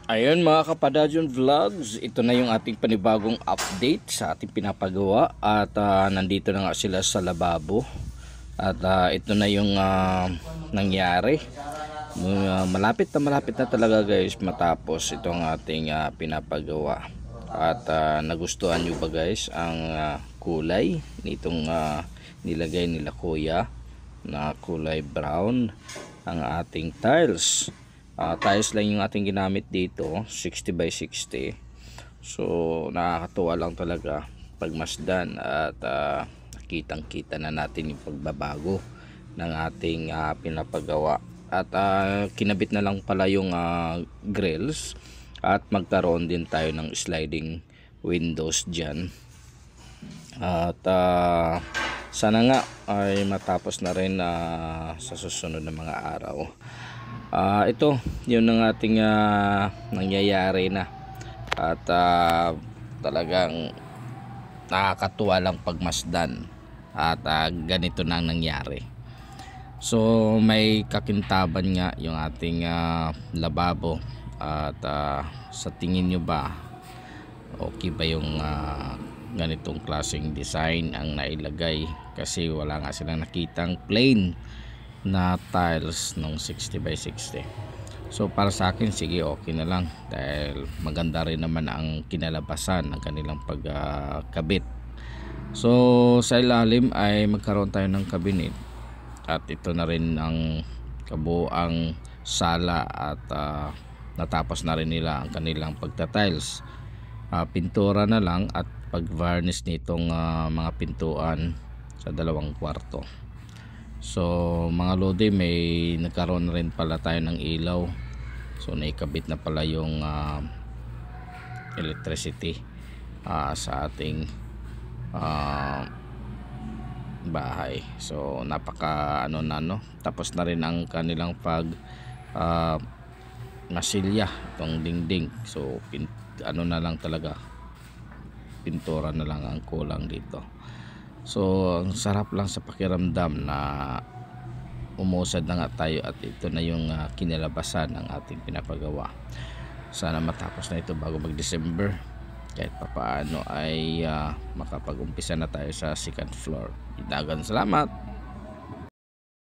Ayun mga Kapadadyon Vlogs, ito na yung ating panibagong update sa ating pinapagawa at nandito na nga sila sa lababo at ito na yung nangyari. Malapit na talaga guys matapos itong ating pinapagawa at nagustuhan nyo ba guys ang kulay nitong nilagay nila kuya na kulay brown ang ating tiles. Tiles lang yung ating ginamit dito, 60 by 60. So nakakatuwa lang talaga pagmasdan at kitang kita na natin yung pagbabago ng ating pinapagawa at kinabit na lang pala yung grills at magkaroon din tayo ng sliding windows dyan at sana nga ay matapos na rin sa susunod na mga araw. Ito yun ang ating nangyayari na at talagang nakakatuwa lang pagmasdan at ganito na ang nangyari. So may kakintaban nga yung ating lababo at sa tingin nyo ba okay ba yung ganitong klaseng design ang nailagay, kasi wala nga silang nakitang plain na tiles ng 60 by 60. So para sa akin sige, okay na lang dahil maganda rin naman ang kinalabasan ng kanilang pagkabit. So sa ilalim ay magkaroon tayo ng cabinet at ito na rin ang kabuuang sala at natapos na rin nila ang kanilang pagta-tiles. Pintura na lang at pag-varnish nitong mga pintuan sa dalawang kwarto. So mga lodi, may nagkaroon na rin pala tayo ng ilaw. So naikabit na pala yung electricity sa ating bahay. So napaka tapos na rin ang kanilang pag masilya itong dingding. So na lang talaga, pintura na lang ang kulang dito. So ang sarap lang sa pakiramdam na umusad na nga tayo at ito na yung kinalabasan ng ating pinapagawa. Sana matapos na ito bago mag December, kahit papaano ay makapag-umpisa na tayo sa second floor. Dagan salamat.